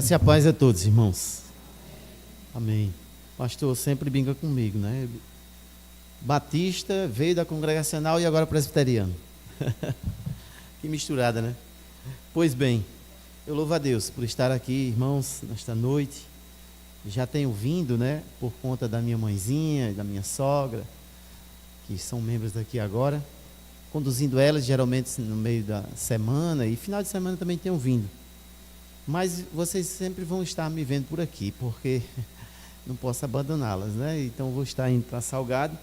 Graça e a paz a todos, irmãos. Amém. O pastor sempre brinca comigo, né? Batista, veio da congregacional e agora presbiteriano. Que misturada, né? Pois bem, eu louvo a Deus por estar aqui, irmãos, nesta noite. Já tenho vindo, né? Por conta da minha mãezinha e da minha sogra, que são membros daqui agora. Conduzindo elas, geralmente no meio da semana, e final de semana também tenho vindo. Mas vocês sempre vão estar me vendo por aqui, porque não posso abandoná-las, né? Então vou estar indo para Salgado,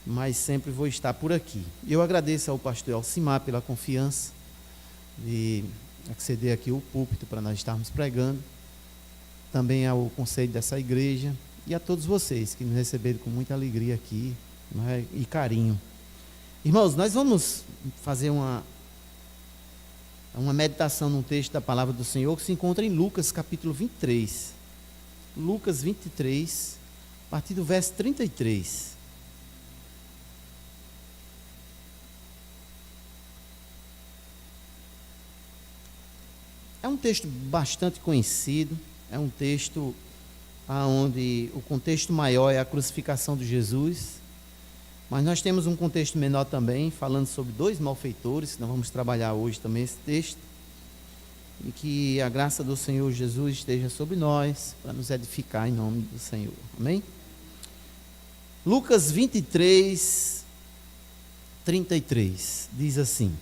mas sempre vou estar por aqui. Eu agradeço ao pastor Alcimar pela confiança de acceder aqui ao púlpito para nós estarmos pregando, também ao conselho dessa igreja e a todos vocês que nos receberam com muita alegria aqui, né? E carinho. Irmãos, nós vamos fazer uma meditação num texto da palavra do Senhor que se encontra em Lucas capítulo 23. Lucas 23, a partir do verso 33. É um texto bastante conhecido, é um texto onde o contexto maior é a crucificação de Jesus, mas nós temos um contexto menor também, falando sobre dois malfeitores, nós vamos trabalhar hoje também esse texto, e que a graça do Senhor Jesus esteja sobre nós, para nos edificar em nome do Senhor, amém? Lucas 23, 33, diz assim: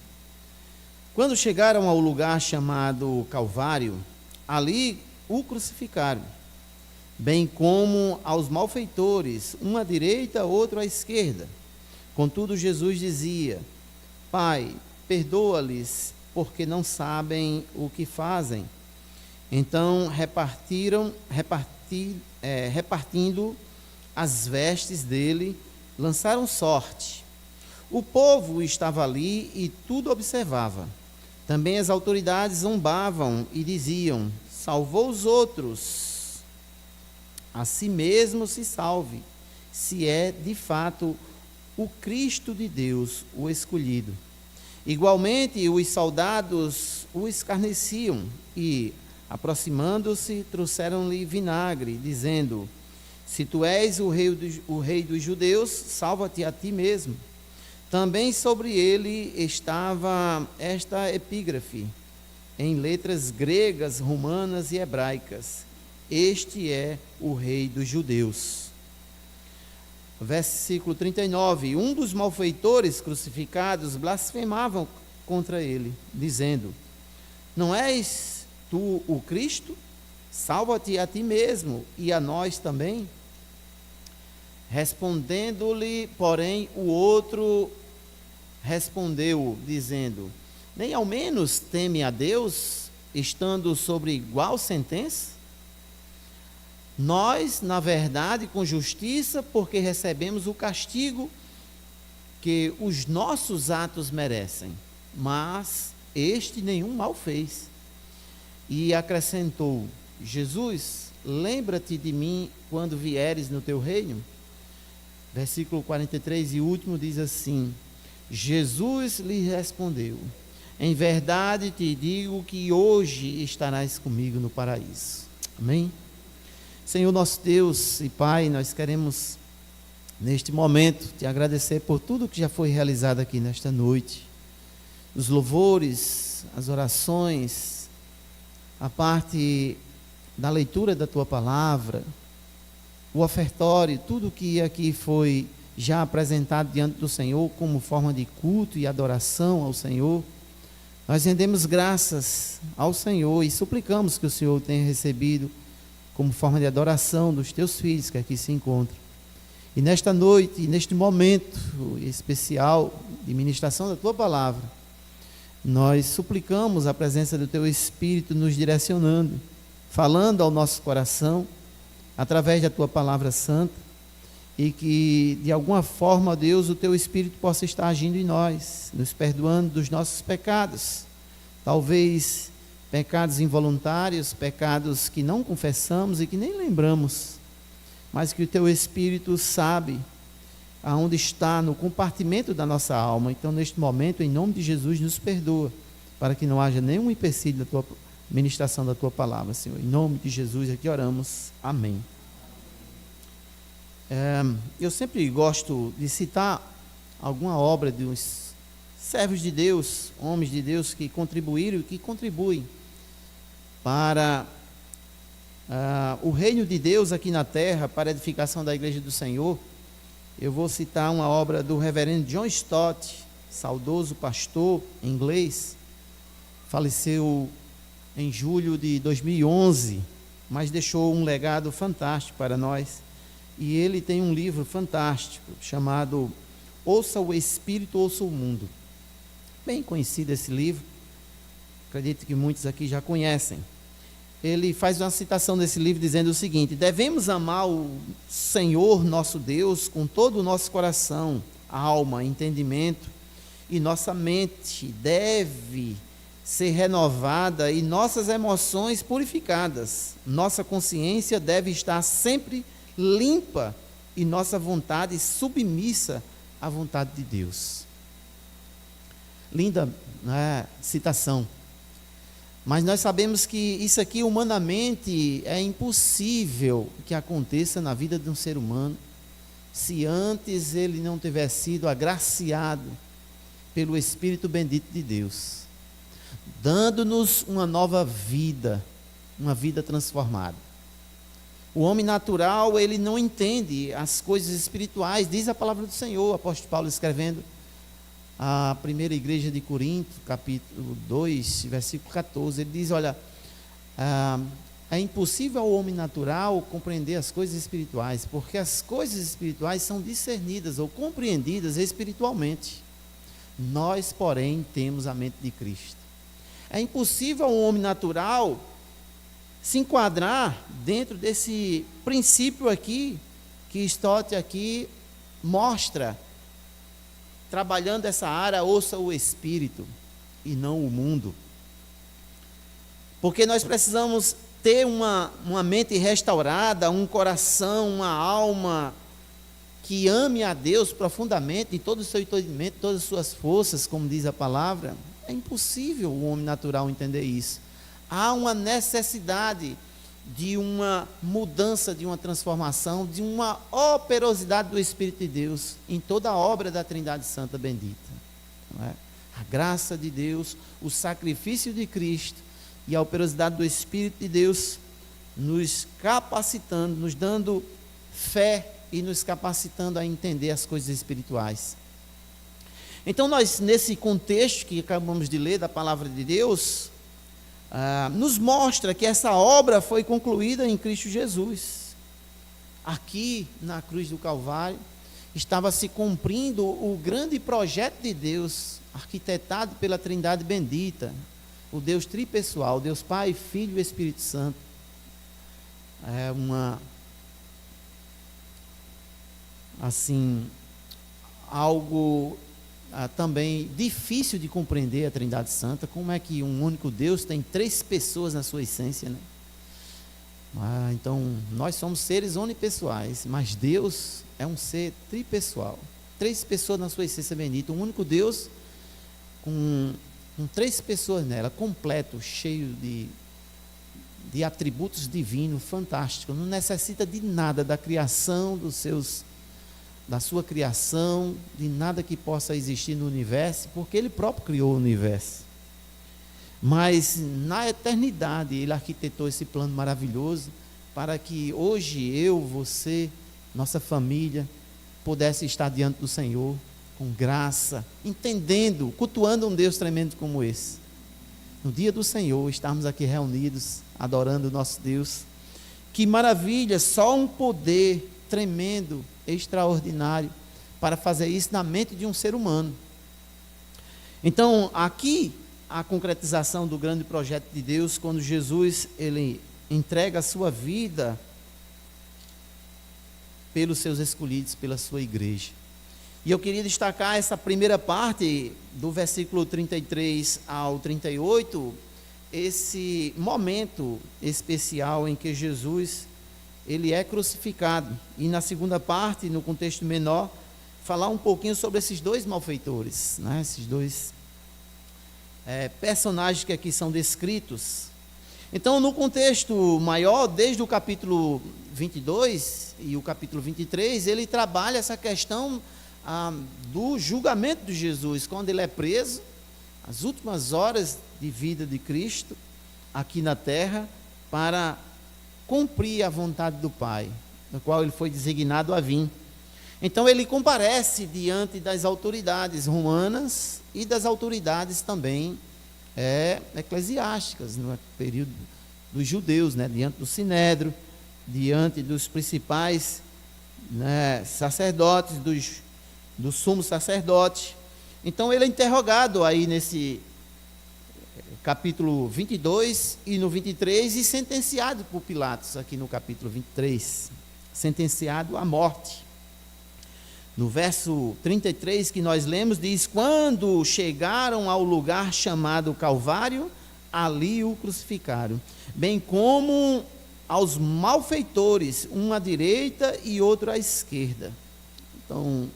quando chegaram ao lugar chamado Calvário, ali o crucificaram, bem como aos malfeitores, um à direita, outro à esquerda. Contudo, Jesus dizia: Pai, perdoa-lhes, porque não sabem o que fazem. Então repartindo as vestes dele, lançaram sorte. O povo estava ali e tudo observava. Também as autoridades zombavam e diziam: salvou os outros, a si mesmo se salve, se é de fato o Cristo de Deus, o escolhido. Igualmente, os soldados o escarneciam e, aproximando-se, trouxeram-lhe vinagre, dizendo: se tu és o rei dos judeus, salva-te a ti mesmo. Também sobre ele estava esta epígrafe, em letras gregas, romanas e hebraicas: este é o rei dos judeus. Versículo 39, um dos malfeitores crucificados blasfemavam contra ele, dizendo: não és tu o Cristo? Salva-te a ti mesmo e a nós também. Respondendo-lhe, porém, o outro respondeu, dizendo: nem ao menos teme a Deus, estando sobre igual sentença? Nós, na verdade, com justiça, porque recebemos o castigo que os nossos atos merecem, mas este nenhum mal fez. E acrescentou: Jesus, lembra-te de mim quando vieres no teu reino. Versículo 43 e último diz assim: Jesus lhe respondeu: em verdade te digo que hoje estarás comigo no paraíso. Amém? Senhor nosso Deus e Pai, nós queremos neste momento te agradecer por tudo que já foi realizado aqui nesta noite, os louvores, as orações, a parte da leitura da tua palavra, o ofertório, tudo que aqui foi já apresentado diante do Senhor como forma de culto e adoração ao Senhor. Nós rendemos graças ao Senhor e suplicamos que o Senhor tenha recebido como forma de adoração dos teus filhos que aqui se encontram. E nesta noite, neste momento especial de ministração da tua palavra, nós suplicamos a presença do teu Espírito nos direcionando, falando ao nosso coração, através da tua palavra santa, e que de alguma forma, Deus, o teu Espírito possa estar agindo em nós, nos perdoando dos nossos pecados, talvez pecados involuntários, pecados que não confessamos e que nem lembramos, mas que o teu Espírito sabe aonde está, no compartimento da nossa alma. Então, neste momento, em nome de Jesus, nos perdoa, para que não haja nenhum empecilho ministração da tua palavra, Senhor. Em nome de Jesus aqui oramos. Amém. Eu sempre gosto de citar alguma obra de uns servos de Deus, homens de Deus que contribuíram e que contribuem para o reino de Deus aqui na terra, para a edificação da igreja do Senhor. Eu vou citar uma obra do reverendo John Stott, saudoso pastor inglês, faleceu em julho de 2011, mas deixou um legado fantástico para nós. E ele tem um livro fantástico chamado Ouça o Espírito, Ouça o Mundo. Bem conhecido esse livro, acredito que muitos aqui já conhecem. Ele faz uma citação desse livro dizendo o seguinte: devemos amar o Senhor nosso Deus com todo o nosso coração, alma, entendimento, e nossa mente deve ser renovada e nossas emoções purificadas. Nossa consciência deve estar sempre limpa e nossa vontade submissa à vontade de Deus. Linda, né, citação. Mas nós sabemos que isso aqui humanamente é impossível que aconteça na vida de um ser humano, se antes ele não tiver sido agraciado pelo Espírito bendito de Deus, dando-nos uma nova vida, uma vida transformada. O homem natural, ele não entende as coisas espirituais, diz a palavra do Senhor, o apóstolo Paulo escrevendo a primeira igreja de Corinto, capítulo 2, versículo 14, ele diz, olha, é impossível ao homem natural compreender as coisas espirituais, porque as coisas espirituais são discernidas ou compreendidas espiritualmente. Nós, porém, temos a mente de Cristo. É impossível ao homem natural se enquadrar dentro desse princípio aqui, que Stott aqui mostra, trabalhando essa área, ouça o Espírito e não o mundo. Porque nós precisamos ter uma mente restaurada, um coração, uma alma que ame a Deus profundamente, em todo o seu entendimento, todas as suas forças, como diz a palavra. É impossível o homem natural entender isso. Há uma necessidade de uma mudança, de uma transformação, de uma operosidade do Espírito de Deus em toda a obra da Trindade Santa bendita. Não é? A graça de Deus, o sacrifício de Cristo e a operosidade do Espírito de Deus nos capacitando, nos dando fé e nos capacitando a entender as coisas espirituais. Então nós, nesse contexto que acabamos de ler da palavra de Deus, nos mostra que essa obra foi concluída em Cristo Jesus. Aqui na cruz do Calvário estava se cumprindo o grande projeto de Deus, arquitetado pela Trindade bendita, o Deus tripessoal, Deus Pai, Filho e Espírito Santo. É algo também difícil de compreender a Trindade Santa. Como é que um único Deus tem três pessoas na sua essência, né? Então, nós somos seres unipessoais, mas Deus é um ser tripessoal. Três pessoas na sua essência bendita. Um único Deus com três pessoas nela, completo, cheio de atributos divinos, fantástico. Não necessita de nada da criação da sua criação, de nada que possa existir no universo, porque Ele próprio criou o universo. Mas na eternidade Ele arquitetou esse plano maravilhoso para que hoje eu, você, nossa família, pudesse estar diante do Senhor com graça, entendendo, cultuando um Deus tremendo como esse. No dia do Senhor, estarmos aqui reunidos, adorando o nosso Deus. Que maravilha, só um poder tremendo, extraordinário, para fazer isso na mente de um ser humano. Então, aqui, a concretização do grande projeto de Deus, quando Jesus, ele entrega a sua vida pelos seus escolhidos, pela sua igreja. E eu queria destacar essa primeira parte, do versículo 33 ao 38, esse momento especial em que Jesus, ele é crucificado. E na segunda parte, no contexto menor, falar um pouquinho sobre esses dois malfeitores, né? Esses dois personagens que aqui são descritos. Então, no contexto maior, desde o capítulo 22 e o capítulo 23, ele trabalha essa questão do julgamento de Jesus, quando ele é preso, as últimas horas de vida de Cristo aqui na terra, para cumprir a vontade do Pai, da qual ele foi designado a vir. Então ele comparece diante das autoridades romanas e das autoridades também eclesiásticas, no período dos judeus, né, diante do Sinédrio, diante dos principais, né, sacerdotes, do sumo sacerdote. Então ele é interrogado aí nesse capítulo 22 e no 23 e sentenciado por Pilatos aqui no capítulo 23, sentenciado à morte. No verso 33 que nós lemos, diz: quando chegaram ao lugar chamado Calvário, ali o crucificaram, bem como aos malfeitores, um à direita e outro à esquerda. Então,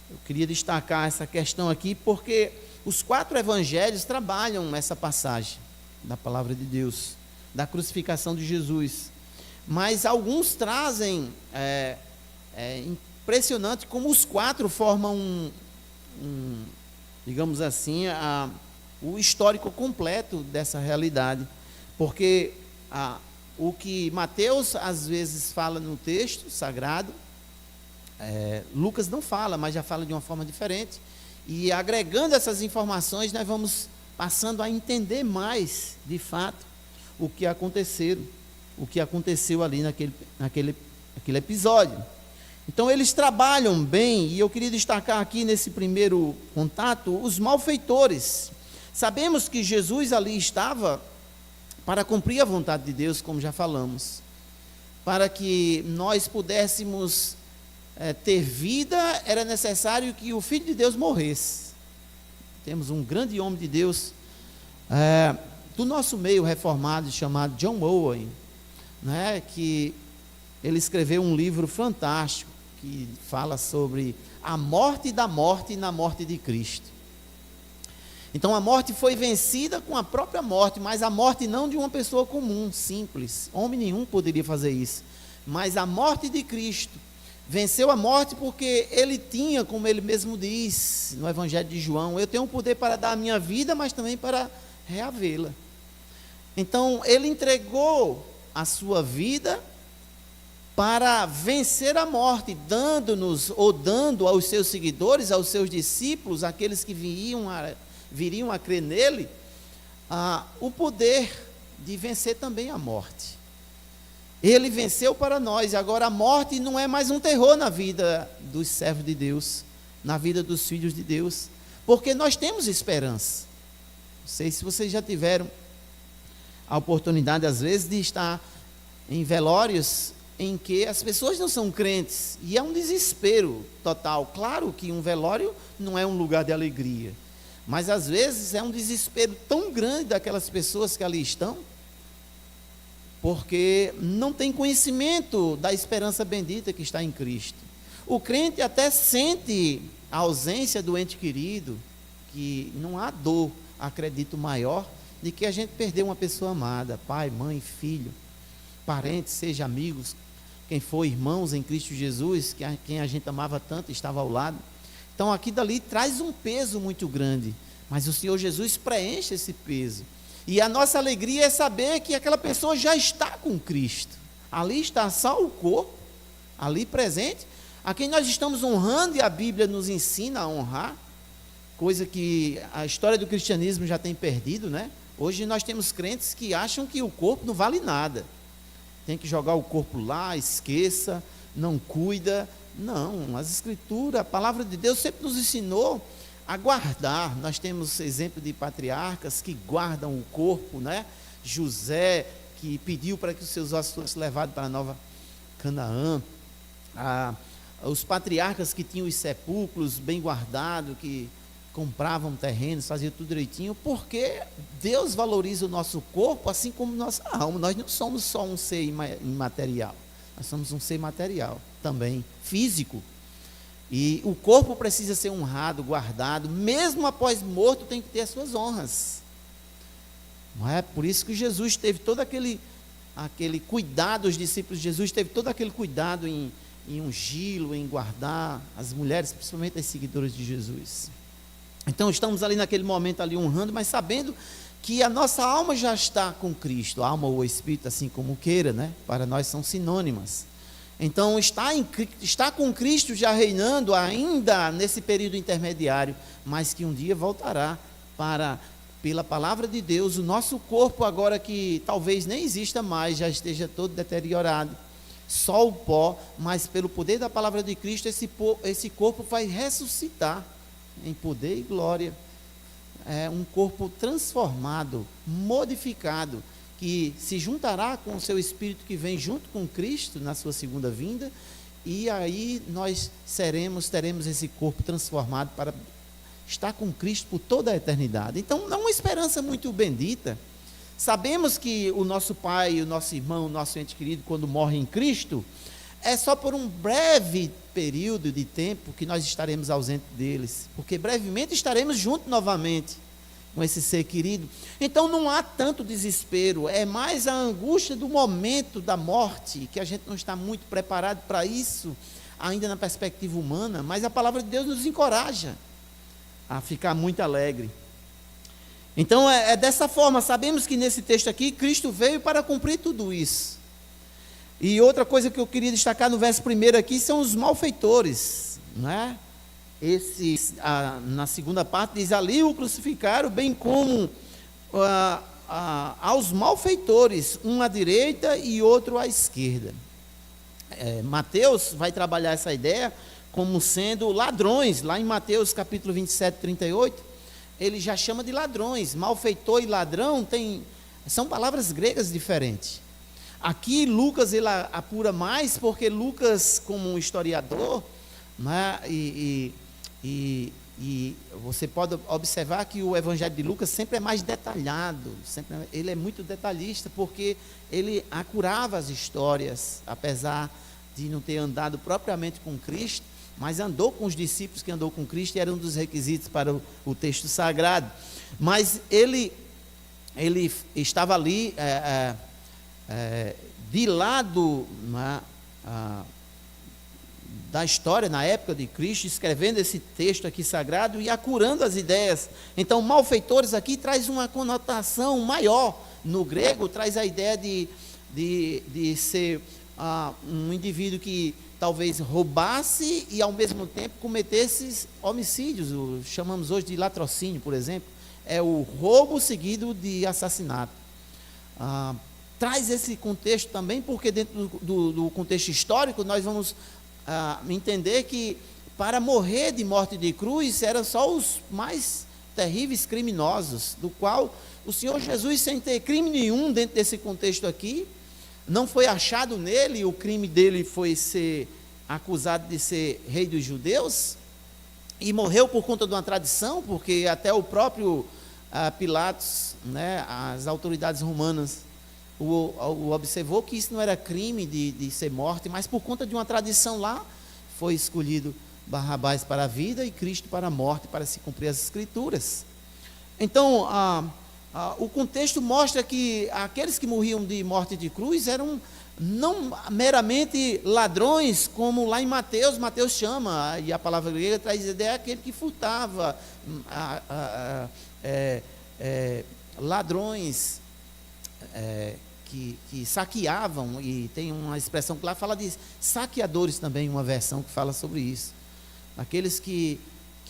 eu queria destacar essa questão aqui, porque os 4 evangelhos trabalham essa passagem da palavra de Deus, da crucificação de Jesus, mas alguns trazem, impressionante como os 4 formam digamos assim, o histórico completo dessa realidade, porque o que Mateus às vezes fala no texto sagrado, Lucas não fala, mas já fala de uma forma diferente, e agregando essas informações, nós vamos passando a entender mais, de fato, o que aconteceu ali naquele episódio. Então eles trabalham bem, e eu queria destacar aqui nesse primeiro contato, os malfeitores. Sabemos que Jesus ali estava para cumprir a vontade de Deus, como já falamos, para que nós pudéssemos ter vida, era necessário que o Filho de Deus morresse. Temos um grande homem de Deus, do nosso meio reformado, chamado John Owen, né, que ele escreveu um livro fantástico, que fala sobre a morte da morte na morte de Cristo. Então a morte foi vencida com a própria morte, mas a morte não de uma pessoa comum, simples, homem nenhum poderia fazer isso, mas a morte de Cristo. Venceu a morte porque ele tinha, como ele mesmo diz no Evangelho de João, eu tenho o poder para dar a minha vida, mas também para reavê-la. Então ele entregou a sua vida para vencer a morte, dando aos seus seguidores, aos seus discípulos, aqueles que viriam a crer nele, o poder de vencer também a morte. Ele venceu para nós, agora a morte não é mais um terror na vida dos servos de Deus, na vida dos filhos de Deus, porque nós temos esperança. Não sei se vocês já tiveram a oportunidade, às vezes, de estar em velórios em que as pessoas não são crentes, e é um desespero total. Claro que um velório não é um lugar de alegria, mas às vezes é um desespero tão grande daquelas pessoas que ali estão, porque não tem conhecimento da esperança bendita que está em Cristo. O crente até sente a ausência do ente querido, que não há dor, acredito, maior de que a gente perder uma pessoa amada, pai, mãe, filho, parentes, seja amigos, quem for, irmãos em Cristo Jesus, quem a gente amava tanto estava ao lado. Então aqui dali traz um peso muito grande, mas o Senhor Jesus preenche esse peso, e a nossa alegria é saber que aquela pessoa já está com Cristo, ali está só o corpo, ali presente, a quem nós estamos honrando, e a Bíblia nos ensina a honrar, coisa que a história do cristianismo já tem perdido, né? Hoje nós temos crentes que acham que o corpo não vale nada, tem que jogar o corpo lá, esqueça, não cuida. Não, as escrituras, a palavra de Deus sempre nos ensinou a guardar. Nós temos exemplo de patriarcas que guardam o corpo, né? José, que pediu para que os seus ossos fossem levados para a Nova Canaã. Os patriarcas que tinham os sepulcros bem guardados, que compravam terrenos, faziam tudo direitinho, porque Deus valoriza o nosso corpo assim como nossa alma. Nós não somos só um ser imaterial, nós somos um ser material também, físico, e o corpo precisa ser honrado, guardado, mesmo após morto tem que ter as suas honras. Não é? Por isso que Jesus teve todo aquele cuidado, os discípulos de Jesus teve todo aquele cuidado em ungí-lo, em guardar as mulheres, principalmente as seguidoras de Jesus. Então estamos ali naquele momento ali honrando, mas sabendo que a nossa alma já está com Cristo, a alma ou o Espírito, assim como queira, né? Para nós são sinônimas. Então está com Cristo já reinando ainda nesse período intermediário, mas que um dia voltará pela palavra de Deus, o nosso corpo agora que talvez nem exista mais, já esteja todo deteriorado, só o pó, mas pelo poder da palavra de Cristo, esse corpo vai ressuscitar em poder e glória. É um corpo transformado, modificado, que se juntará com o seu Espírito que vem junto com Cristo na sua segunda vinda, e aí nós teremos esse corpo transformado para estar com Cristo por toda a eternidade. Então, é uma esperança muito bendita. Sabemos que o nosso pai, o nosso irmão, o nosso ente querido, quando morre em Cristo, é só por um breve período de tempo que nós estaremos ausentes deles, porque brevemente estaremos juntos novamente com esse ser querido. Então não há tanto desespero, é mais a angústia do momento da morte, que a gente não está muito preparado para isso, ainda na perspectiva humana, mas a palavra de Deus nos encoraja a ficar muito alegre. Então é dessa forma, sabemos que nesse texto aqui, Cristo veio para cumprir tudo isso. E outra coisa que eu queria destacar no verso 1 aqui, são os malfeitores, não é? Na segunda parte diz, ali o crucificaram, bem como aos malfeitores, um à direita e outro à esquerda. Mateus vai trabalhar essa ideia como sendo ladrões, lá em Mateus capítulo 27, 38, ele já chama de ladrões. Malfeitor e ladrão são palavras gregas diferentes. Aqui Lucas ele apura mais, porque Lucas, como um historiador, né, e você pode observar que o evangelho de Lucas sempre é mais detalhado, ele é muito detalhista, porque ele acurava as histórias, apesar de não ter andado propriamente com Cristo, mas andou com os discípulos que andou com Cristo, e era um dos requisitos para o texto sagrado. Mas ele estava ali de lado da história, na época de Cristo, escrevendo esse texto aqui sagrado e acurando as ideias. Então, malfeitores aqui traz uma conotação maior. No grego, traz a ideia de ser um indivíduo que talvez roubasse e ao mesmo tempo cometesse homicídios, chamamos hoje de latrocínio, por exemplo, é o roubo seguido de assassinato. Traz esse contexto também, porque dentro do contexto histórico, nós vamos entender que para morrer de morte de cruz, eram só os mais terríveis criminosos, do qual o Senhor Jesus, sem ter crime nenhum dentro desse contexto aqui, não foi achado nele, o crime dele foi ser acusado de ser rei dos judeus, e morreu por conta de uma tradição, porque até o próprio Pilatos, né, as autoridades romanas, o observou que isso não era crime de ser morte, mas por conta de uma tradição lá, foi escolhido Barrabás para a vida e Cristo para a morte, para se cumprir as Escrituras. Então, o contexto mostra que aqueles que morriam de morte de cruz eram não meramente ladrões, como lá em Mateus chama, e a palavra grega traz a ideia, aquele que furtava, ladrões que saqueavam, e tem uma expressão que lá fala de saqueadores também, uma versão que fala sobre isso, aqueles que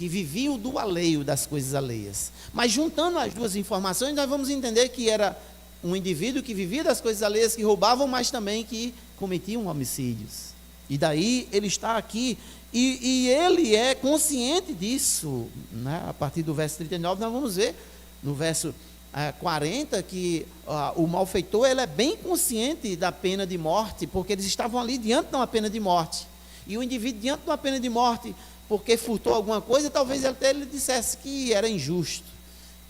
viviam do alheio, das coisas alheias. Mas juntando as duas informações, nós vamos entender que era um indivíduo que vivia das coisas alheias, que roubavam, mas também que cometiam homicídios. E daí ele está aqui, e ele é consciente disso, né? A partir do verso 39, nós vamos ver no verso 40 que o malfeitor ele é bem consciente da pena de morte, porque eles estavam ali diante de uma pena de morte. E o indivíduo diante de uma pena de morte, porque furtou alguma coisa, talvez até ele dissesse que era injusto.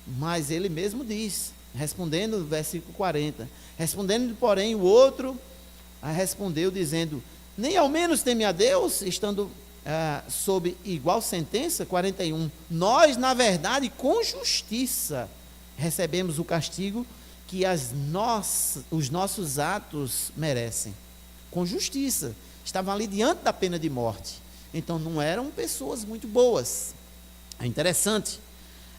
Mas ele mesmo diz, respondendo no versículo 40, respondendo, porém, o outro respondeu dizendo, nem ao menos teme a Deus, estando sob igual sentença. 41, nós, na verdade, com justiça, recebemos o castigo que os nossos atos merecem, com justiça. Estavam ali diante da pena de morte. Então não eram pessoas muito boas. É interessante.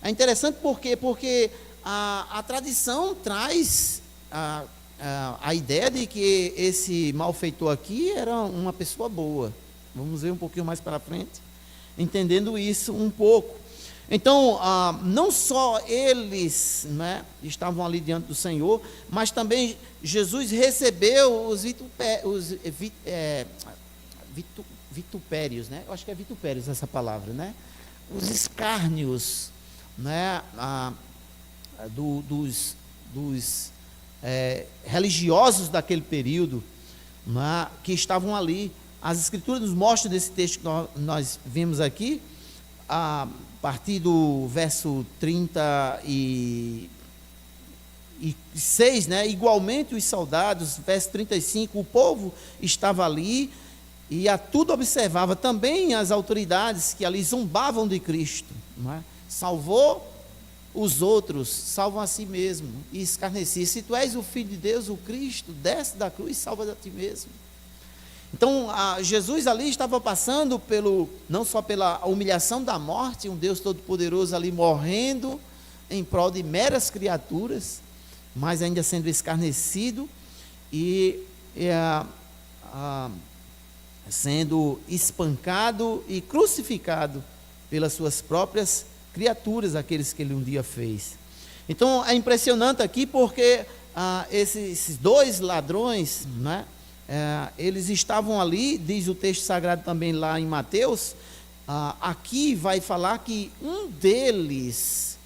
É interessante por quê? Porque a tradição traz a ideia de que esse malfeitor aqui era uma pessoa boa. Vamos ver um pouquinho mais para frente, entendendo isso um pouco. Então, não só eles, né, estavam ali diante do Senhor, mas também Jesus recebeu os vitupérios, né? Eu acho que é vitupérios essa palavra, né? Os escárnios, né, dos religiosos daquele período, né, que estavam ali. As Escrituras nos mostram desse texto que nós vimos aqui, a partir do verso 36, né? Igualmente os soldados, verso 35, o povo estava ali e a tudo observava, também as autoridades que ali zombavam de Cristo, não é? Salvou os outros, salvam a si mesmo, e escarnecia: se tu és o Filho de Deus, o Cristo, desce da cruz e salva a ti mesmo. Então, Jesus ali estava passando não só pela humilhação da morte, um Deus Todo-Poderoso ali morrendo em prol de meras criaturas, mas ainda sendo escarnecido e sendo espancado e crucificado pelas suas próprias criaturas, aqueles que ele um dia fez. Então, é impressionante aqui porque esses dois ladrões, né, eles estavam ali, diz o texto sagrado também lá em Mateus, aqui vai falar que um deles,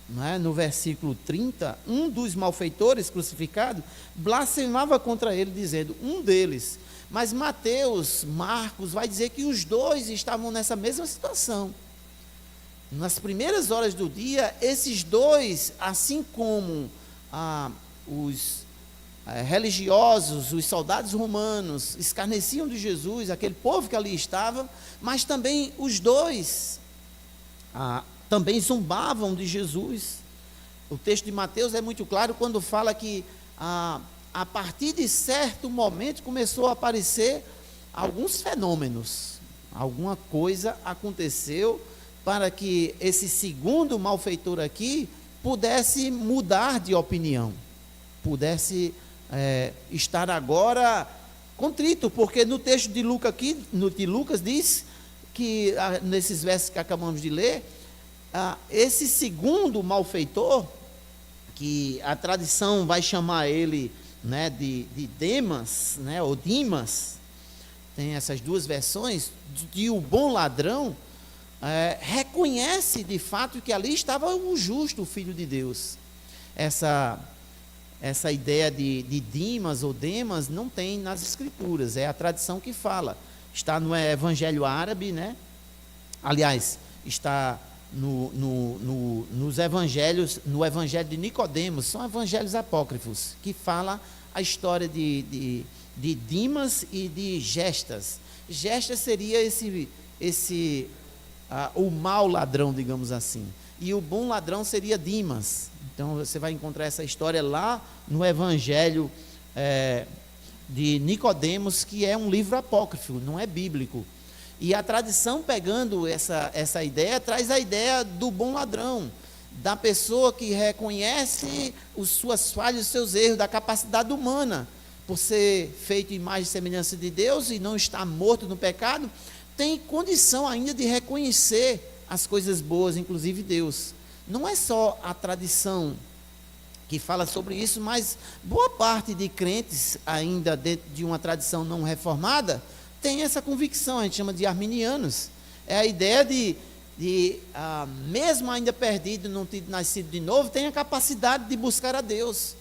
né, no versículo 30, um dos malfeitores crucificados, blasfemava contra ele, dizendo, um deles. Mas Marcos vai dizer que os dois estavam nessa mesma situação. Nas primeiras horas do dia, esses dois, assim como os religiosos, os soldados romanos, escarneciam de Jesus, aquele povo que ali estava, mas também os dois também zombavam de Jesus. O texto de Mateus é muito claro quando fala que a partir de certo momento começou a aparecer alguns fenômenos, alguma coisa aconteceu para que esse segundo malfeitor aqui pudesse mudar de opinião, pudesse estar agora contrito, porque no texto de Lucas aqui, de Lucas diz que nesses versos que acabamos de ler, esse segundo malfeitor, que a tradição vai chamar ele, né, de Demas, né, ou Dimas, tem essas duas versões, de o bom ladrão, reconhece de fato que ali estava o justo, o Filho de Deus. Essa ideia de Dimas ou Demas não tem nas Escrituras, é a tradição que fala. Está no Evangelho árabe, né? Aliás, está nos evangelhos, no Evangelho de Nicodemos, são evangelhos apócrifos, que fala a história de Dimas e de Gestas. Gestas seria o mau ladrão, digamos assim, e o bom ladrão seria Dimas. Então você vai encontrar essa história lá no Evangelho de Nicodemos, que é um livro apócrifo, não é bíblico. E a tradição, pegando essa ideia, traz a ideia do bom ladrão, da pessoa que reconhece as suas falhas, os seus erros, da capacidade humana, por ser feito em imagem e semelhança de Deus e não estar morto no pecado, tem condição ainda de reconhecer as coisas boas, inclusive Deus. Não é só a tradição que fala sobre isso, mas boa parte de crentes, ainda dentro de uma tradição não reformada, tem essa convicção, a gente chama de arminianos. É a ideia de mesmo ainda perdido, não ter nascido de novo, tem a capacidade de buscar a Deus,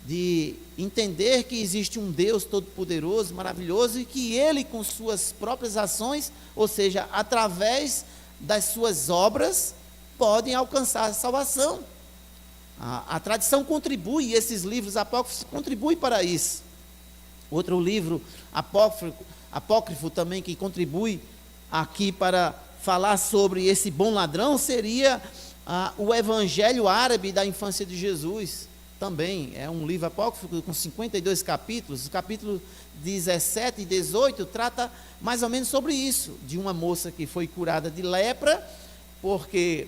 de entender que existe um Deus todo-poderoso, maravilhoso, e que Ele, com suas próprias ações, ou seja, através das suas obras, podem alcançar a salvação. A tradição contribui, esses livros apócrifos contribuem para isso. Outro livro apócrifo também que contribui aqui para falar sobre esse bom ladrão seria o Evangelho árabe da infância de Jesus, também é um livro apócrifo com 52 capítulos. O capítulo 17 e 18 trata mais ou menos sobre isso, de uma moça que foi curada de lepra, porque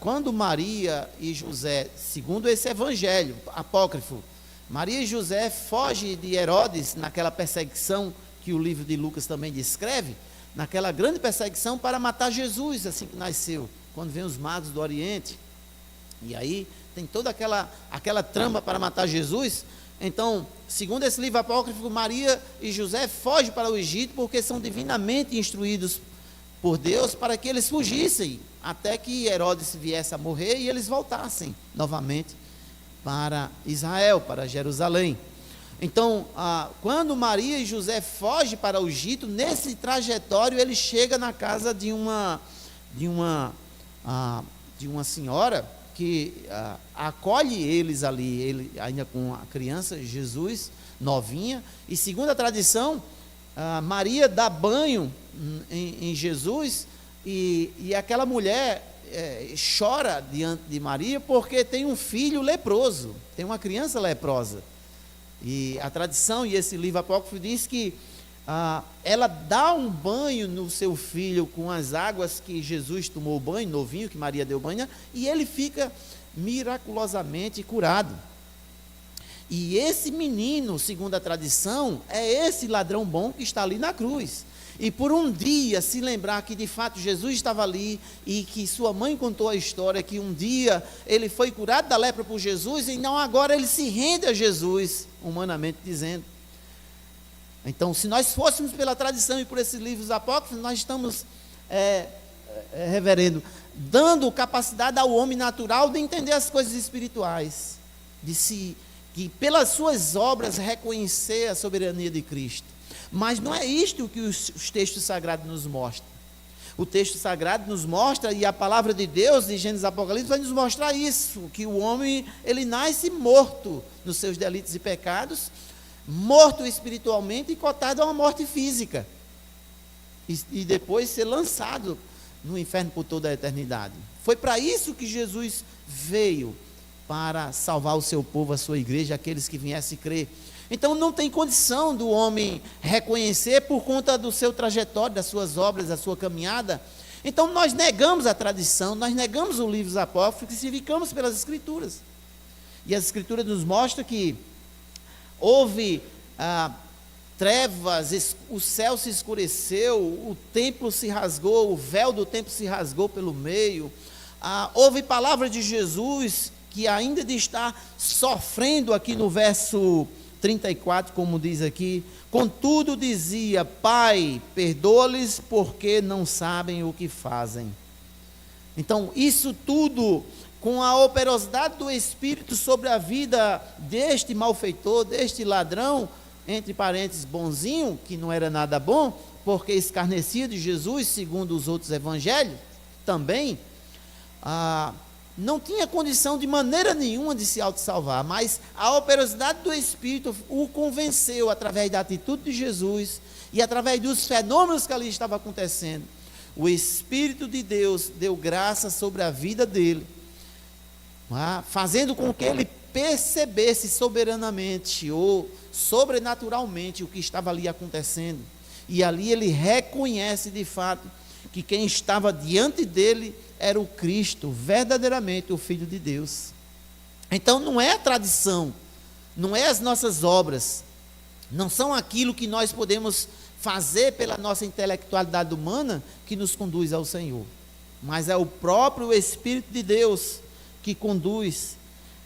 quando Maria e José, segundo esse evangelho apócrifo, Maria e José fogem de Herodes naquela perseguição que o livro de Lucas também descreve, naquela grande perseguição para matar Jesus, assim que nasceu, quando vem os magos do Oriente, e aí tem toda aquela trama para matar Jesus. Então, segundo esse livro apócrifo, Maria e José fogem para o Egito, porque são divinamente instruídos por Deus para que eles fugissem, até que Herodes viesse a morrer e eles voltassem novamente para Israel, para Jerusalém. Então, quando Maria e José fogem para o Egito, nesse trajetório ele chega na casa de uma senhora que acolhe eles ali, ele ainda com a criança, Jesus, novinha, e segundo a tradição, Maria dá banho em Jesus, e aquela mulher chora diante de Maria, porque tem um filho leproso, tem uma criança leprosa, e a tradição, e esse livro apócrifo diz que ela dá um banho no seu filho com as águas que Jesus tomou banho, novinho, que Maria deu banho, e ele fica miraculosamente curado. E esse menino, segundo a tradição, é esse ladrão bom que está ali na cruz. E por um dia se lembrar que de fato Jesus estava ali, e que sua mãe contou a história, que um dia ele foi curado da lepra por Jesus, e não agora ele se rende a Jesus, humanamente dizendo. Então, se nós fôssemos pela tradição e por esses livros apócrifos, nós estamos, reverendo, dando capacidade ao homem natural de entender as coisas espirituais, que pelas suas obras reconhecer a soberania de Cristo. Mas não é isto que os textos sagrados nos mostram. O texto sagrado nos mostra, e a palavra de Deus, de Gênesis e Apocalipse, vai nos mostrar isso, que o homem, ele nasce morto nos seus delitos e pecados, morto espiritualmente e cotado a uma morte física, e depois ser lançado no inferno por toda a eternidade. Foi para isso que Jesus veio, para salvar o seu povo, a sua igreja, aqueles que viessem crer. Então não tem condição do homem reconhecer por conta do seu trajetório, das suas obras, da sua caminhada. Então nós negamos a tradição, nós negamos os livros apócrifos e ficamos pelas Escrituras. E as Escrituras nos mostram que houve trevas, o céu se escureceu, o templo se rasgou, o véu do templo se rasgou pelo meio. Houve palavra de Jesus que ainda de estar sofrendo, aqui no verso 34, como diz aqui, contudo dizia: Pai, perdoa-lhes porque não sabem o que fazem. Então, isso tudo com a operosidade do Espírito sobre a vida deste malfeitor, deste ladrão, entre parênteses, bonzinho, que não era nada bom, porque escarnecia de Jesus, segundo os outros evangelhos, também, não tinha condição de maneira nenhuma de se auto-salvar, mas a operosidade do Espírito o convenceu, através da atitude de Jesus, e através dos fenômenos que ali estavam acontecendo. O Espírito de Deus deu graça sobre a vida dele, fazendo com que ele percebesse soberanamente ou sobrenaturalmente o que estava ali acontecendo, e ali ele reconhece de fato que quem estava diante dele era o Cristo, verdadeiramente o Filho de Deus. Então não é a tradição, não é as nossas obras, não são aquilo que nós podemos fazer pela nossa intelectualidade humana que nos conduz ao Senhor, mas é o próprio Espírito de Deus que conduz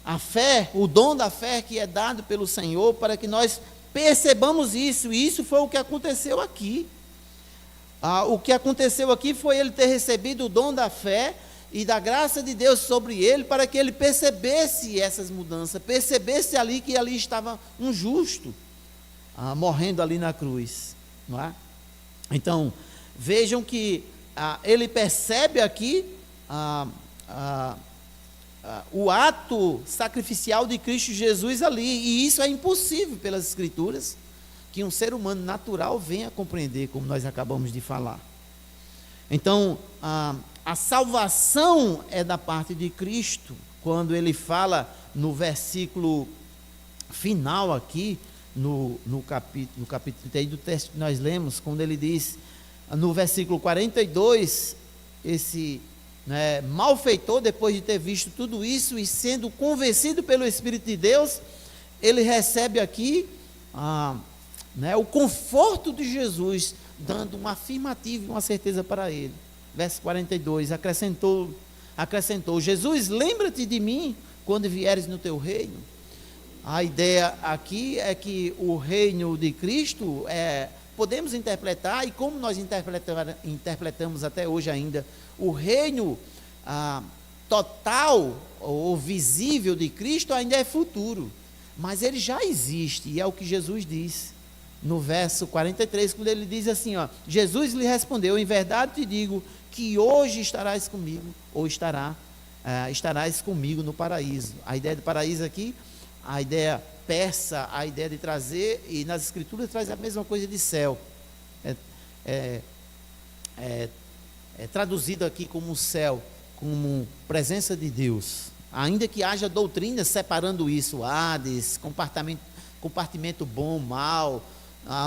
a fé, o dom da fé que é dado pelo Senhor, para que nós percebamos isso. E isso foi o que aconteceu aqui. O que aconteceu aqui foi ele ter recebido o dom da fé e da graça de Deus sobre ele, para que ele percebesse essas mudanças, percebesse ali que ali estava um justo, morrendo ali na cruz, não é? Então, vejam que ele percebe aqui o ato sacrificial de Cristo Jesus ali, e isso é impossível pelas Escrituras, que um ser humano natural venha a compreender, como nós acabamos de falar. Então, a salvação é da parte de Cristo, quando ele fala no versículo final aqui, no capítulo 31 do texto que nós lemos, quando ele diz, no versículo 42, esse malfeitor, depois de ter visto tudo isso e sendo convencido pelo Espírito de Deus, ele recebe aqui o conforto de Jesus, dando uma afirmativa e uma certeza para ele. Verso 42, acrescentou: Jesus, lembra-te de mim quando vieres no teu reino. A ideia aqui é que o reino de Cristo podemos interpretar, e como nós interpretamos até hoje ainda, o reino total ou visível de Cristo ainda é futuro, mas ele já existe, e é o que Jesus diz no verso 43, quando ele diz assim, Jesus lhe respondeu: em verdade te digo que hoje estarás comigo, ou estarás comigo no paraíso. A ideia de paraíso aqui, a ideia persa, a ideia de trazer, e nas escrituras traz a mesma coisa de céu, é traduzido aqui como céu, como presença de Deus, ainda que haja doutrinas separando isso, Hades, compartimento bom, mal,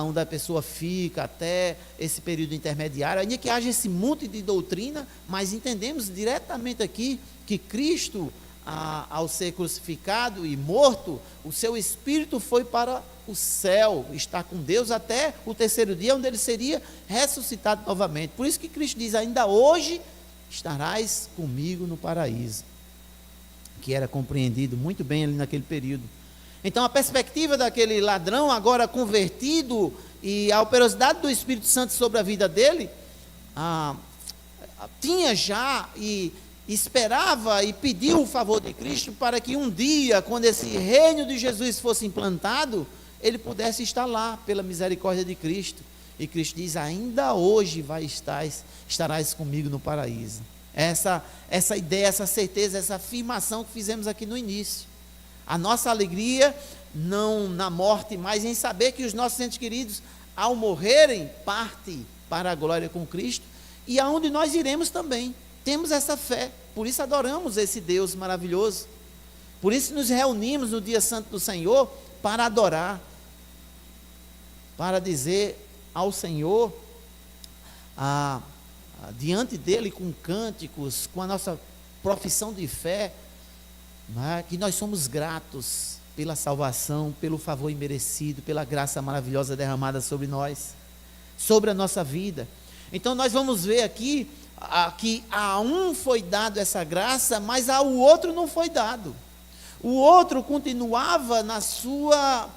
onde a pessoa fica até esse período intermediário, ainda que haja esse monte de doutrina, mas entendemos diretamente aqui que Cristo, ao ser crucificado e morto, o seu espírito foi para o céu, está com Deus até o terceiro dia, onde ele seria ressuscitado novamente. Por isso que Cristo diz: ainda hoje estarás comigo no paraíso, que era compreendido muito bem ali naquele período. Então a perspectiva daquele ladrão agora convertido, e a operosidade do Espírito Santo sobre a vida dele, tinha já e esperava e pediu o favor de Cristo para que um dia, quando esse reino de Jesus fosse implantado, ele pudesse estar lá pela misericórdia de Cristo. E Cristo diz: ainda hoje estarás comigo no paraíso. Essa ideia, essa certeza, essa afirmação que fizemos aqui no início. A nossa alegria não na morte, mas em saber que os nossos entes queridos, ao morrerem, partem para a glória com Cristo, e aonde nós iremos também. Temos essa fé, por isso adoramos esse Deus maravilhoso, por isso nos reunimos no dia santo do Senhor para adorar, para dizer ao Senhor, diante dele, com cânticos, com a nossa profissão de fé, que nós somos gratos pela salvação, pelo favor imerecido, pela graça maravilhosa derramada sobre nós, sobre a nossa vida. Então nós vamos ver aqui que a um foi dado essa graça, mas ao outro não foi dado. O outro continuava na sua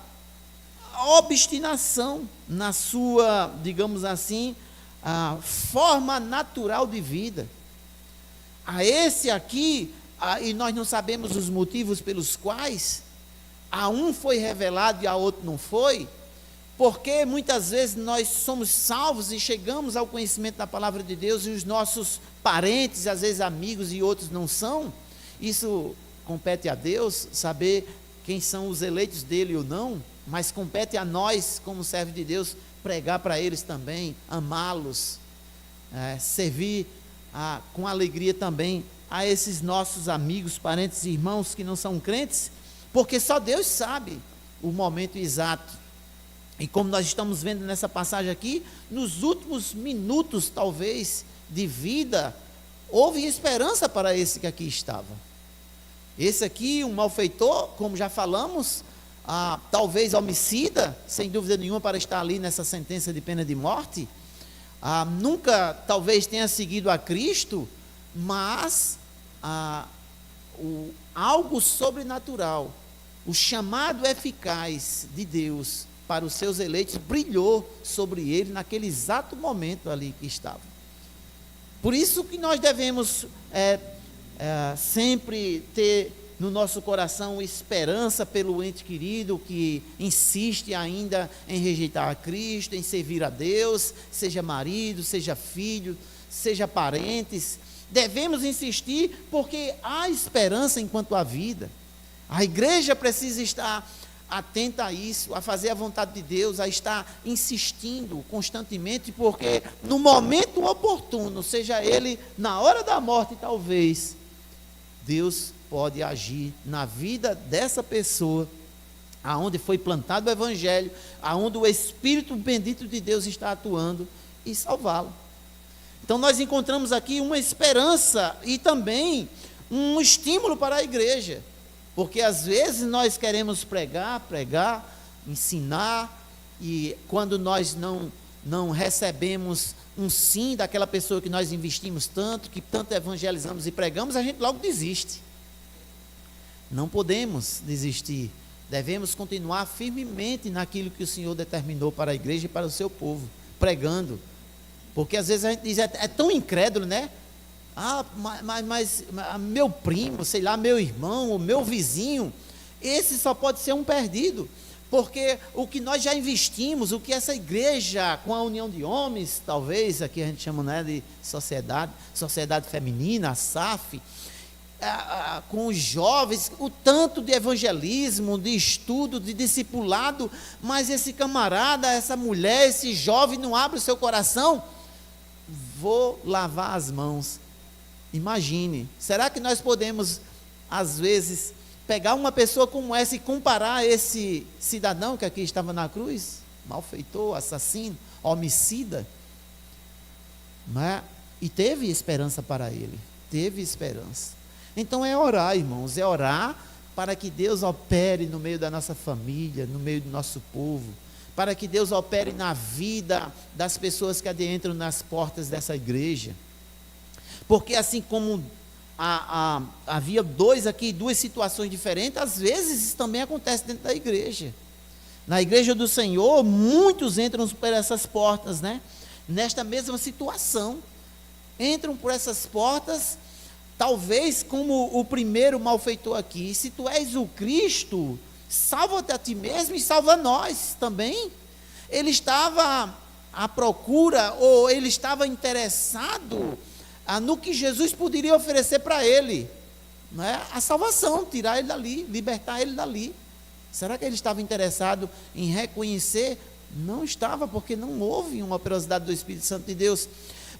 obstinação, na sua, digamos assim, forma natural de vida. A esse aqui, e nós não sabemos os motivos pelos quais a um foi revelado e a outro não foi, porque muitas vezes nós somos salvos e chegamos ao conhecimento da palavra de Deus, e os nossos parentes, às vezes amigos e outros não são. Isso compete a Deus saber quem são os eleitos dele ou não, mas compete a nós, como servos de Deus, pregar para eles também, amá-los, servir com alegria também a esses nossos amigos, parentes e irmãos que não são crentes, porque só Deus sabe o momento exato. E como nós estamos vendo nessa passagem aqui, nos últimos minutos, talvez, de vida, houve esperança para esse que aqui estava. Esse aqui, um malfeitor, como já falamos, talvez homicida, sem dúvida nenhuma, para estar ali nessa sentença de pena de morte, nunca, talvez, tenha seguido a Cristo, mas algo sobrenatural, o chamado eficaz de Deus para os seus eleitos, brilhou sobre ele naquele exato momento ali que estava. Por isso que nós devemos sempre ter no nosso coração esperança pelo ente querido que insiste ainda em rejeitar a Cristo, em servir a Deus, seja marido, seja filho, seja parentes. Devemos insistir porque há esperança enquanto há vida. A igreja precisa estar atenta a isso, a fazer a vontade de Deus, a estar insistindo constantemente, porque no momento oportuno, seja ele na hora da morte talvez, Deus pode agir na vida dessa pessoa, aonde foi plantado o evangelho, aonde o Espírito bendito de Deus está atuando, e salvá-lo. Então nós encontramos aqui uma esperança e também um estímulo para a igreja, porque às vezes nós queremos pregar, ensinar, e quando nós não recebemos um sim daquela pessoa que nós investimos tanto, que tanto evangelizamos e pregamos, a gente logo desiste. Não podemos desistir, devemos continuar firmemente naquilo que o Senhor determinou para a igreja e para o seu povo, pregando, porque às vezes a gente diz, é tão incrédulo, né? Mas meu primo, sei lá, meu irmão, o meu vizinho, esse só pode ser um perdido, porque o que nós já investimos, o que essa igreja, com a união de homens, talvez, aqui a gente chama, né, de sociedade feminina, a SAF, com os jovens, o tanto de evangelismo, de estudo, de discipulado, mas esse camarada, essa mulher, esse jovem não abre o seu coração. Vou lavar as mãos. Imagine, será que nós podemos, às vezes, pegar uma pessoa como essa e comparar a esse cidadão que aqui estava na cruz, malfeitor, assassino, homicida, né? E teve esperança para ele, teve esperança. Então é orar, irmãos, é orar para que Deus opere no meio da nossa família, no meio do nosso povo, para que Deus opere na vida das pessoas que adentram nas portas dessa igreja, porque assim como havia duas situações diferentes, às vezes isso também acontece dentro da igreja. Na igreja do Senhor, muitos entram por essas portas, né? Nesta mesma situação, entram por essas portas, talvez como o primeiro malfeitor aqui, se tu és o Cristo, salva-te a ti mesmo e salva nós também. Ele estava à procura, ou ele estava interessado no que Jesus poderia oferecer para ele, né? A salvação, tirar ele dali, libertar ele dali. Será que ele estava interessado em reconhecer? Não estava, porque não houve uma operosidade do Espírito Santo de Deus.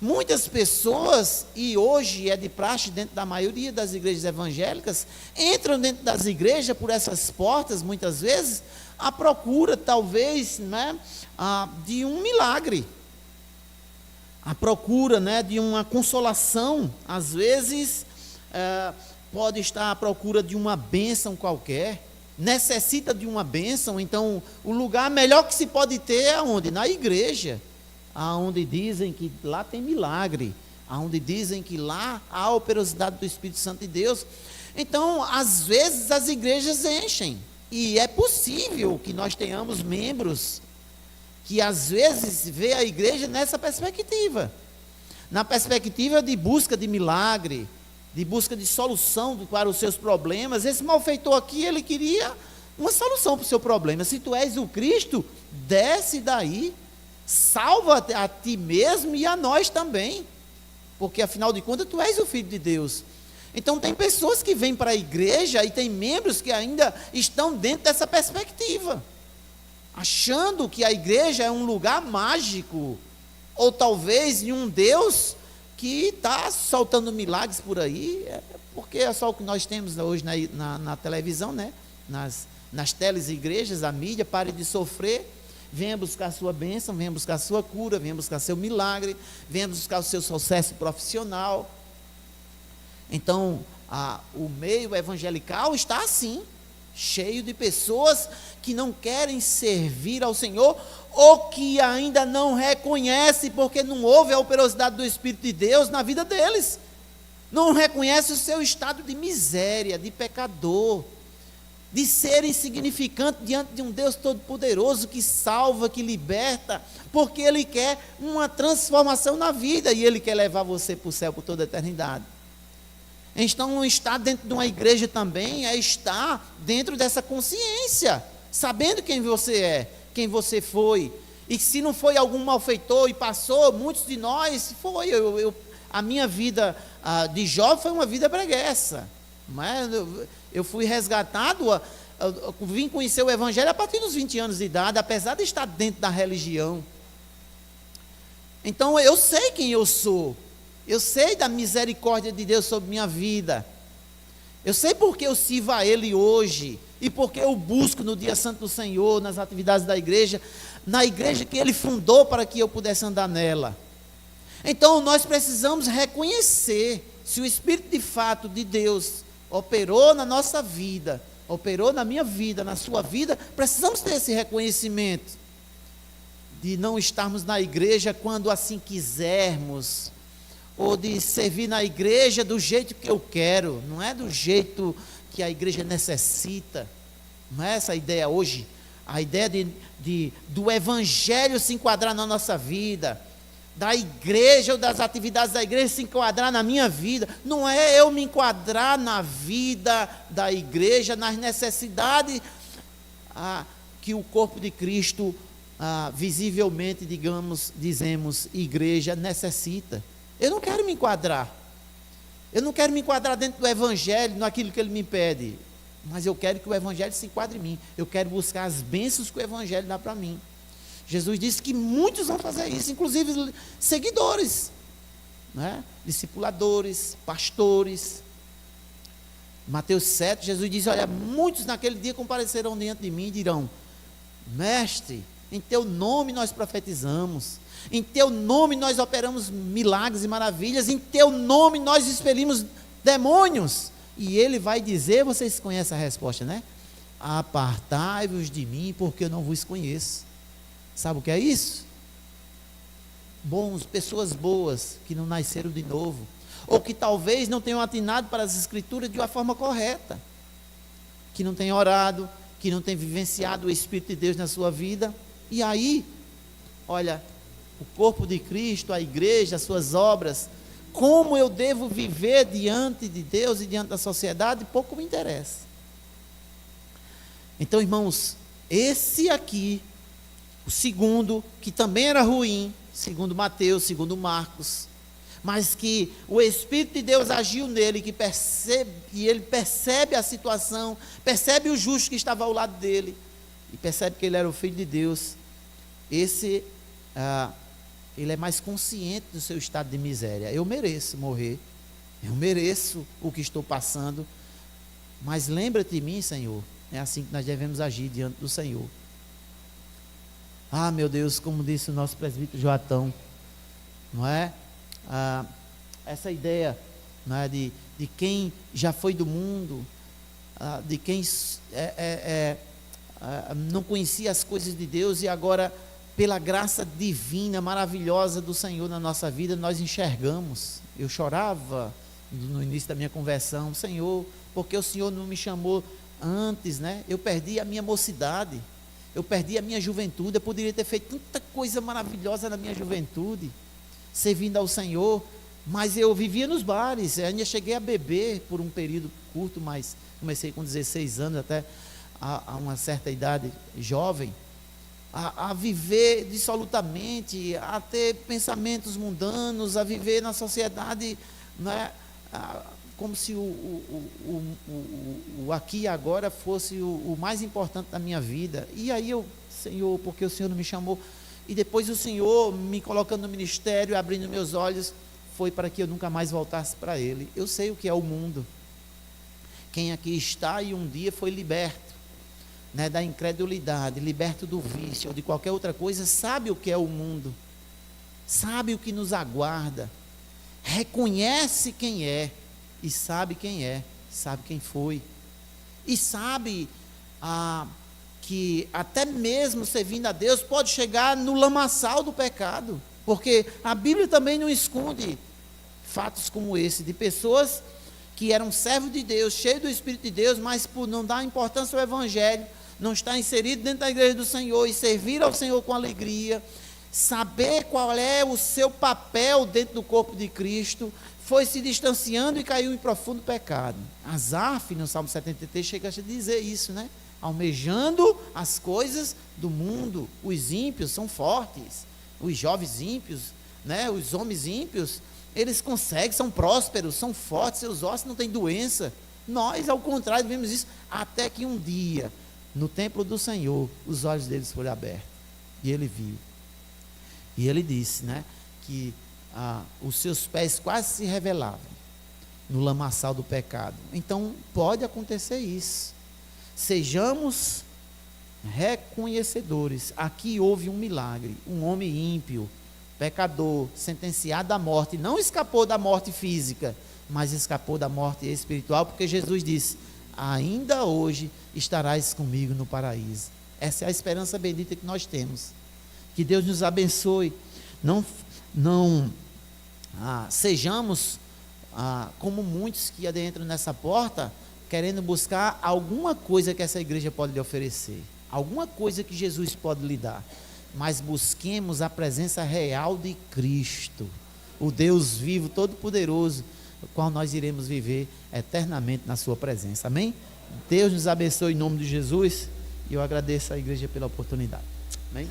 Muitas pessoas, e hoje é de praxe dentro da maioria das igrejas evangélicas, entram dentro das igrejas por essas portas, muitas vezes, à procura, talvez, né, de um milagre, à procura, né, de uma consolação. Às vezes, pode estar à procura de uma bênção qualquer, necessita de uma bênção. Então, o lugar melhor que se pode ter é onde? Na igreja, aonde dizem que lá tem milagre, aonde dizem que lá há a operosidade do Espírito Santo de Deus. Então, às vezes as igrejas enchem, e é possível que nós tenhamos membros que às vezes vê a igreja nessa perspectiva, na perspectiva de busca de milagre, de busca de solução para os seus problemas. Esse malfeitor aqui, ele queria uma solução para o seu problema. Se tu és o Cristo, desce daí, salva a ti mesmo e a nós também, porque afinal de contas tu és o Filho de Deus. Então tem pessoas que vêm para a igreja e tem membros que ainda estão dentro dessa perspectiva, achando que a igreja é um lugar mágico, ou talvez de um Deus que está soltando milagres por aí, porque é só o que nós temos hoje na televisão, né? nas teles igrejas, a mídia. Pare de sofrer, venha buscar a sua bênção, venha buscar a sua cura, venha buscar seu milagre, venha buscar o seu sucesso profissional. Então, o meio evangelical está assim, cheio de pessoas que não querem servir ao Senhor, ou que ainda não reconhecem, porque não houve a operosidade do Espírito de Deus na vida deles, não reconhece o seu estado de miséria, de pecador, de ser insignificante diante de um Deus todo-poderoso, que salva, que liberta, porque Ele quer uma transformação na vida, e Ele quer levar você para o céu por toda a eternidade. Então, estar dentro de uma igreja também é estar dentro dessa consciência, sabendo quem você é, quem você foi, e se não foi algum malfeitor e passou, muitos de nós foi. A minha vida de jovem foi uma vida preguiça, mas eu fui resgatado, vim conhecer o Evangelho a partir dos 20 anos de idade, apesar de estar dentro da religião. Então eu sei quem eu sou, eu sei da misericórdia de Deus sobre minha vida, Eu sei porque eu sirvo a Ele hoje, e porque eu busco no dia santo do Senhor, nas atividades da igreja, na igreja que Ele fundou para que eu pudesse andar nela. Então nós precisamos reconhecer se o Espírito de fato de Deus operou na nossa vida, operou na minha vida, na sua vida. Precisamos ter esse reconhecimento de não estarmos na igreja quando assim quisermos, ou de servir na igreja do jeito que eu quero, não é do jeito que a igreja necessita. Não é essa a ideia hoje, a ideia do evangelho se enquadrar na nossa vida, da igreja ou das atividades da igreja se enquadrar na minha vida. Não é eu me enquadrar na vida da igreja, nas necessidades que o corpo de Cristo visivelmente, dizemos, igreja necessita. Eu não quero me enquadrar. Eu não quero me enquadrar dentro do evangelho, naquilo que ele me pede. Mas eu quero que o evangelho se enquadre em mim. Eu quero buscar as bênçãos que o evangelho dá para mim. Jesus disse que muitos vão fazer isso, inclusive seguidores, né? Discipuladores, pastores. Mateus 7, Jesus diz: olha, muitos naquele dia comparecerão diante de mim e dirão: mestre, em teu nome nós profetizamos, em teu nome nós operamos milagres e maravilhas, em teu nome nós expelimos demônios. E ele vai dizer, vocês conhecem a resposta, né? Apartai-vos de mim, porque eu não vos conheço. Sabe o que é isso? Pessoas boas que não nasceram de novo, ou que talvez não tenham atinado para as escrituras de uma forma correta, que não tenham orado, que não tenham vivenciado o Espírito de Deus na sua vida. E aí, olha, o corpo de Cristo, a igreja, as suas obras, como eu devo viver diante de Deus e diante da sociedade, pouco me interessa. Então, irmãos, esse aqui, o segundo, que também era ruim, segundo Mateus, segundo Marcos, mas que o Espírito de Deus agiu nele, e ele percebe a situação, percebe o justo que estava ao lado dele, e percebe que ele era o Filho de Deus. Esse, ele é mais consciente do seu estado de miséria. Eu mereço morrer, eu mereço o que estou passando, mas lembra-te de mim, Senhor. É assim que nós devemos agir diante do Senhor. Meu Deus, como disse o nosso presbítero Joatão, não é? Essa ideia, não é? de quem já foi do mundo, de quem não conhecia as coisas de Deus, e agora, pela graça divina, maravilhosa do Senhor na nossa vida, nós enxergamos. Eu chorava no início da minha conversão: Senhor, porque o Senhor não me chamou antes, né? Eu perdi a minha mocidade, eu perdi a minha juventude. Eu poderia ter feito tanta coisa maravilhosa na minha juventude, servindo ao Senhor, mas eu vivia nos bares. Eu ainda cheguei a beber por um período curto, mas comecei com 16 anos, até a uma certa idade jovem, a viver dissolutamente, a ter pensamentos mundanos, a viver na sociedade, né, como se o aqui e agora fosse o mais importante da minha vida. E aí Senhor, porque o Senhor não me chamou? E depois o Senhor me colocando no ministério, abrindo meus olhos, foi para que eu nunca mais voltasse para Ele. Eu sei o que é o mundo. Quem aqui está e um dia foi liberto, né, da incredulidade, liberto do vício ou de qualquer outra coisa, sabe o que é o mundo, sabe o que nos aguarda, reconhece quem é, e sabe quem é, sabe quem foi, e sabe que até mesmo servindo a Deus pode chegar no lamaçal do pecado, porque a Bíblia também não esconde fatos como esse, de pessoas que eram servos de Deus, cheios do Espírito de Deus, mas por não dar importância ao Evangelho, não estar inserido dentro da igreja do Senhor e servir ao Senhor com alegria, saber qual é o seu papel dentro do corpo de Cristo, foi se distanciando e caiu em profundo pecado. Asaf, no Salmo 73, chega a dizer isso, né? Almejando as coisas do mundo. Os ímpios são fortes, os jovens ímpios, né? Os homens ímpios, eles conseguem, são prósperos, são fortes, seus ossos não têm doença. Nós, ao contrário, vemos isso, até que um dia, no templo do Senhor, os olhos deles foram abertos, e ele viu, e ele disse, né, que os seus pés quase se revelavam, no lamaçal do pecado. Então, pode acontecer isso. Sejamos reconhecedores. Aqui houve um milagre. Um homem ímpio, pecador, sentenciado à morte, não escapou da morte física, mas escapou da morte espiritual, porque Jesus disse: ainda hoje estarás comigo no paraíso. Essa é a esperança bendita que nós temos. Que Deus nos abençoe. Não sejamos como muitos que adentram nessa porta, querendo buscar alguma coisa que essa igreja pode lhe oferecer, alguma coisa que Jesus pode lhe dar, mas busquemos a presença real de Cristo, o Deus vivo, todo-poderoso, o qual nós iremos viver eternamente na sua presença. Amém? Deus nos abençoe em nome de Jesus, e eu agradeço à igreja pela oportunidade. Amém?